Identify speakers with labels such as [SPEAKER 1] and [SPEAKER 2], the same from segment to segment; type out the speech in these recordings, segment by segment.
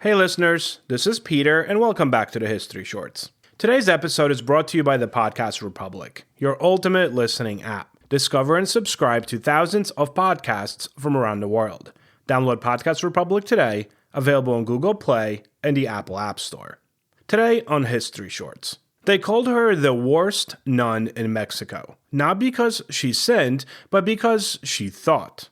[SPEAKER 1] Hey listeners, this is Peter, and welcome back to the History Shorts. Today's episode is brought to you by the Podcast Republic, your ultimate listening app. Discover and subscribe to thousands of podcasts from around the world. Download Podcast Republic today, available on Google Play and the Apple App Store. Today on History Shorts. They called her the worst nun in Mexico, not because she sinned, but because she thought.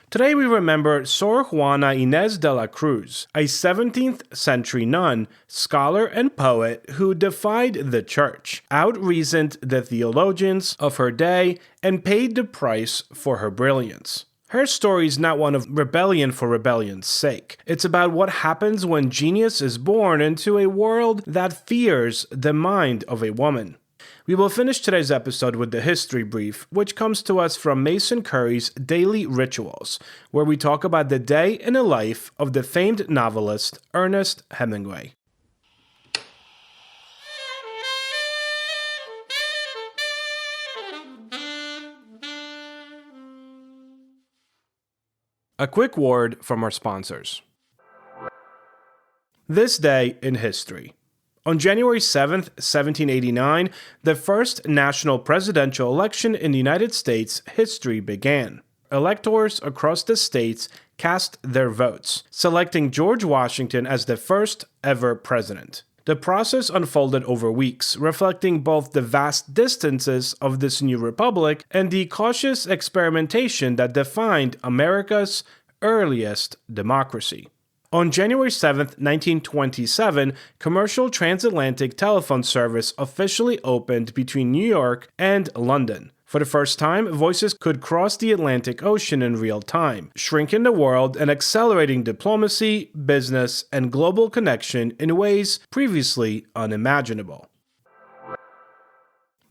[SPEAKER 1] Today we remember Sor Juana Inés de la Cruz, a 17th century nun, scholar, and poet who defied the church, out-reasoned the theologians of her day, and paid the price for her brilliance. Her story is not one of rebellion for rebellion's sake. It's about what happens when genius is born into a world that fears the mind of a woman. We will finish today's episode with the history brief, which comes to us from Mason Curry's Daily Rituals, where we talk about the day in the life of the famed novelist Ernest Hemingway. A quick word from our sponsors. This day in history. On January 7, 1789, the first national presidential election in the United States history began. Electors across the states cast their votes, selecting George Washington as the first ever president. The process unfolded over weeks, reflecting both the vast distances of this new republic and the cautious experimentation that defined America's earliest democracy. On January 7, 1927, commercial transatlantic telephone service officially opened between New York and London. For the first time, voices could cross the Atlantic Ocean in real time, shrinking the world and accelerating diplomacy, business, and global connection in ways previously unimaginable.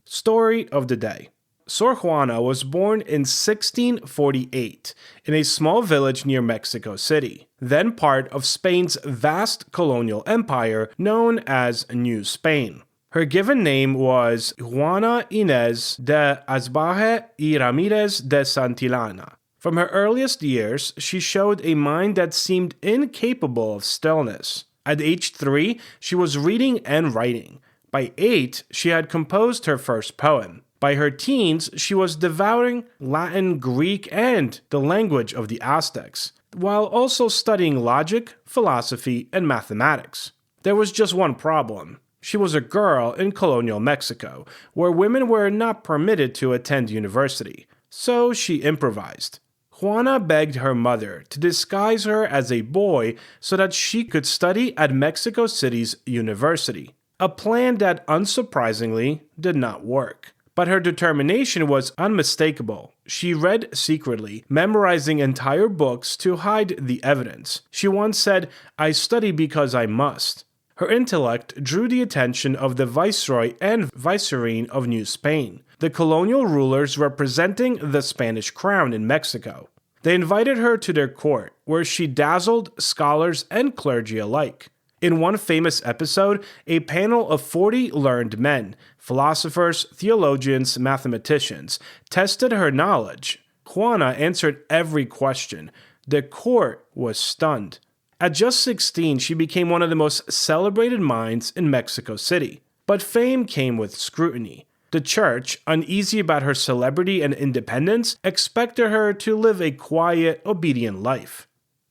[SPEAKER 1] Story of the day. Sor Juana was born in 1648 in a small village near Mexico City, then part of Spain's vast colonial empire known as New Spain. Her given name was Juana Inés de Asbaje y Ramírez de Santillana. From her earliest years, she showed a mind that seemed incapable of stillness. At age 3, she was reading and writing. By 8, she had composed her first poem. By her teens, she was devouring Latin, Greek, and the language of the Aztecs, while also studying logic, philosophy, and mathematics. There was just one problem. She was a girl in colonial Mexico, where women were not permitted to attend university, so she improvised. Juana begged her mother to disguise her as a boy so that she could study at Mexico City's university, a plan that unsurprisingly did not work. But her determination was unmistakable. She read secretly, memorizing entire books to hide the evidence. She once said, "I study because I must." Her intellect drew the attention of the viceroy and vicereine of New Spain, the colonial rulers representing the Spanish crown in Mexico. They invited her to their court, where she dazzled scholars and clergy alike. In one famous episode, a panel of 40 learned men, philosophers, theologians, mathematicians, tested her knowledge. Juana answered every question. The court was stunned. At just 16, she became one of the most celebrated minds in Mexico City. But fame came with scrutiny. The church, uneasy about her celebrity and independence, expected her to live a quiet, obedient life.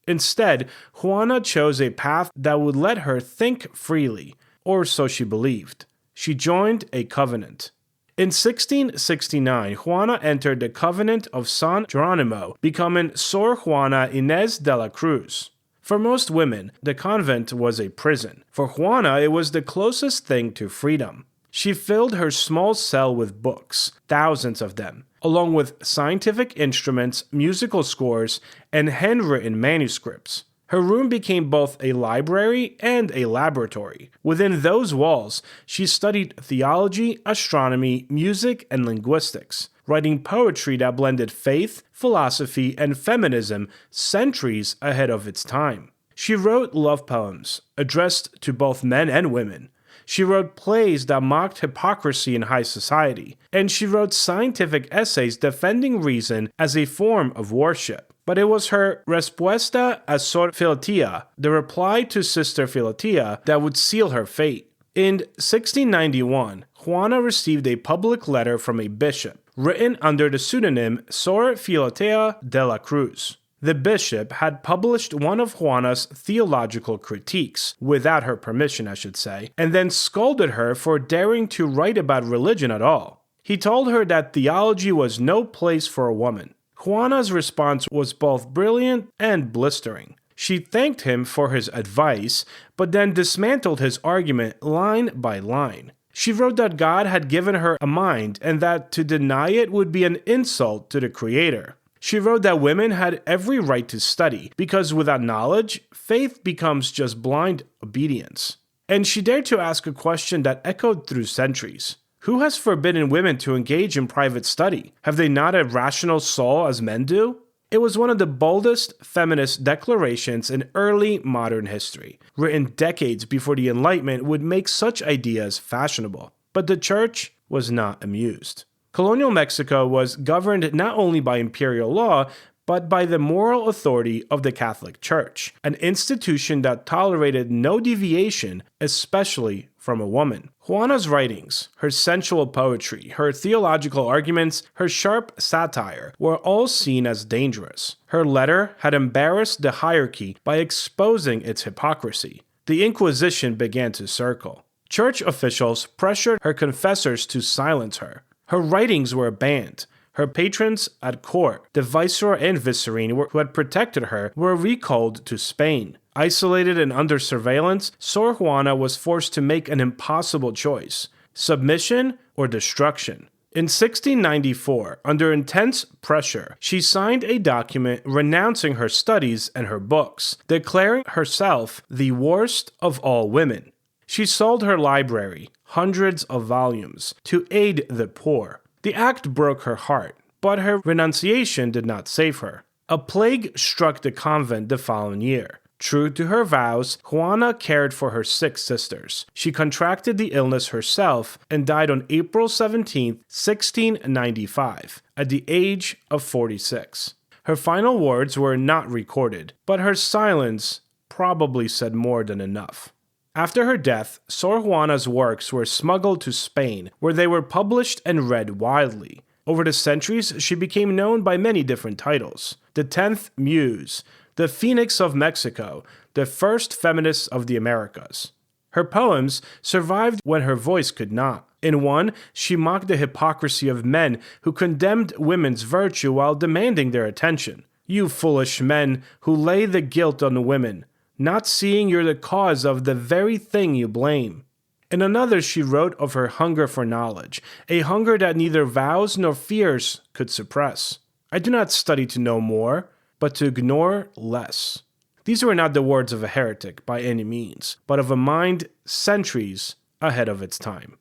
[SPEAKER 1] Instead, Juana chose a path that would let her think freely, or so she believed. She joined a covenant. In 1669, Juana entered the convent of San Geronimo, becoming Sor Juana Inés de la Cruz. For most women, the convent was a prison. For Juana, it was the closest thing to freedom. She filled her small cell with books, thousands of them, along with scientific instruments, musical scores, and handwritten manuscripts. Her room became both a library and a laboratory. Within those walls, she studied theology, astronomy, music, and linguistics, writing poetry that blended faith, philosophy, and feminism centuries ahead of its time. She wrote love poems, addressed to both men and women. She wrote plays that mocked hypocrisy in high society, and she wrote scientific essays defending reason as a form of worship. But it was her respuesta a Sor Filotea, the reply to Sister Filotea, that would seal her fate. In 1691, Juana received a public letter from a bishop, written under the pseudonym Sor Filotea de la Cruz. The bishop had published one of Juana's theological critiques, without her permission, I should say, and then scolded her for daring to write about religion at all. He told her that theology was no place for a woman. Juana's response was both brilliant and blistering. She thanked him for his advice, but then dismantled his argument line by line. She wrote that God had given her a mind and that to deny it would be an insult to the Creator. She wrote that women had every right to study, because without knowledge, faith becomes just blind obedience. And she dared to ask a question that echoed through centuries. Who has forbidden women to engage in private study? Have they not a rational soul as men do? It was one of the boldest feminist declarations in early modern history, written decades before the Enlightenment would make such ideas fashionable. But the church was not amused. Colonial Mexico was governed not only by imperial law, but by the moral authority of the Catholic Church, an institution that tolerated no deviation, especially from a woman. Juana's writings, her sensual poetry, her theological arguments, her sharp satire were all seen as dangerous. Her letter had embarrassed the hierarchy by exposing its hypocrisy. The Inquisition began to circle. Church officials pressured her confessors to silence her. Her writings were banned. Her patrons at court, the viceroy and vicereine who had protected her, were recalled to Spain. Isolated and under surveillance, Sor Juana was forced to make an impossible choice: submission or destruction. In 1694, under intense pressure, she signed a document renouncing her studies and her books, declaring herself the worst of all women. She sold her library, hundreds of volumes, to aid the poor. The act broke her heart, but her renunciation did not save her. A plague struck the convent the following year. True to her vows, Juana cared for her sick sisters. She contracted the illness herself and died on April 17, 1695, at the age of 46. Her final words were not recorded, but her silence probably said more than enough. After her death, Sor Juana's works were smuggled to Spain, where they were published and read widely. Over the centuries, she became known by many different titles: the 10th Muse, the Phoenix of Mexico, the first feminist of the Americas. Her poems survived when her voice could not. In one, she mocked the hypocrisy of men who condemned women's virtue while demanding their attention. You foolish men who lay the guilt on women, not seeing you're the cause of the very thing you blame. In another, she wrote of her hunger for knowledge, a hunger that neither vows nor fears could suppress. I do not study to know more, but to ignore less. These were not the words of a heretic by any means, but of a mind centuries ahead of its time.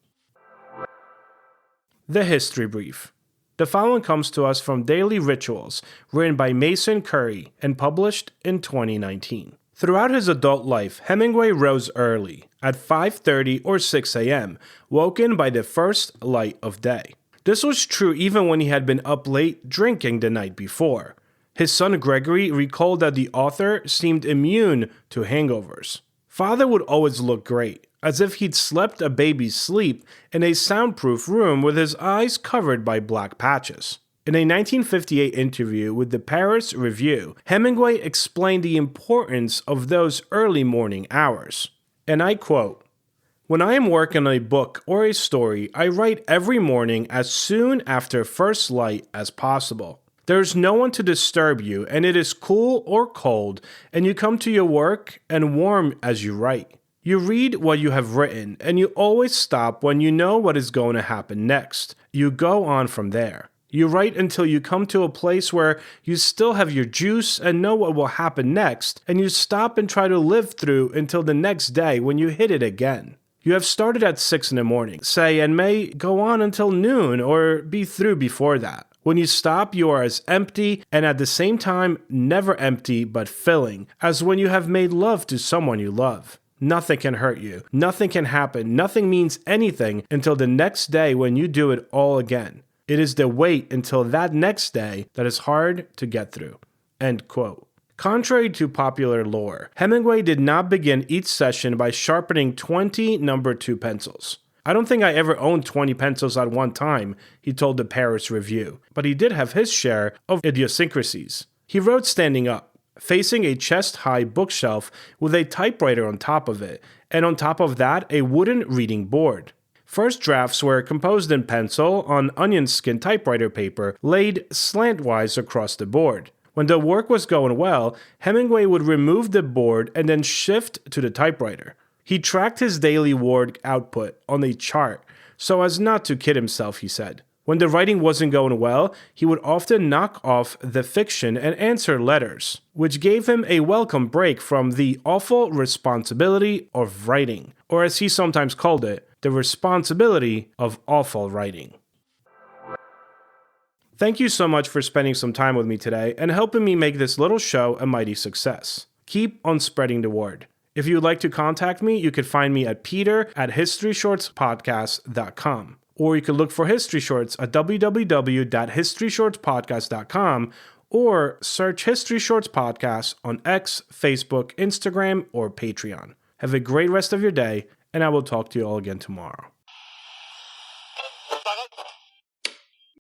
[SPEAKER 1] The History Brief. The following comes to us from Daily Rituals, written by Mason Curry and published in 2019. Throughout his adult life, Hemingway rose early, at 5:30 or 6 a.m., woken by the first light of day. This was true even when he had been up late drinking the night before. His son Gregory recalled that the author seemed immune to hangovers. Father would always look great, as if he'd slept a baby's sleep in a soundproof room with his eyes covered by black patches. In a 1958 interview with the Paris Review, Hemingway explained the importance of those early morning hours. And I quote, "When I am working on a book or a story, I write every morning as soon after first light as possible. There is no one to disturb you, and it is cool or cold, and you come to your work and warm as you write. You read what you have written, and you always stop when you know what is going to happen next. You go on from there. You write until you come to a place where you still have your juice and know what will happen next, and you stop and try to live through until the next day when you hit it again. You have started at 6 in the morning, say, and may go on until noon or be through before that. When you stop, you are as empty and at the same time never empty but filling, as when you have made love to someone you love. Nothing can hurt you. Nothing can happen. Nothing means anything until the next day when you do it all again. It is the wait until that next day that is hard to get through." End quote. Contrary to popular lore, Hemingway did not begin each session by sharpening 20 number 2 pencils. I don't think I ever owned 20 pencils at one time, he told the Paris Review, but he did have his share of idiosyncrasies. He wrote standing up, facing a chest-high bookshelf with a typewriter on top of it, and on top of that, a wooden reading board. First drafts were composed in pencil on onion skin typewriter paper laid slantwise across the board. When the work was going well, Hemingway would remove the board and then shift to the typewriter. He tracked his daily work output on a chart so as not to kid himself, he said. When the writing wasn't going well, he would often knock off the fiction and answer letters, which gave him a welcome break from the awful responsibility of writing, or as he sometimes called it, the responsibility of awful writing. Thank you so much for spending some time with me today and helping me make this little show a mighty success. Keep on spreading the word. If you would like to contact me, you could find me at peter@historyshortspodcast.com. Or you could look for History Shorts at www.historyshortspodcast.com or search History Shorts Podcast on X, Facebook, Instagram, or Patreon. Have a great rest of your day, and I will talk to you all again tomorrow.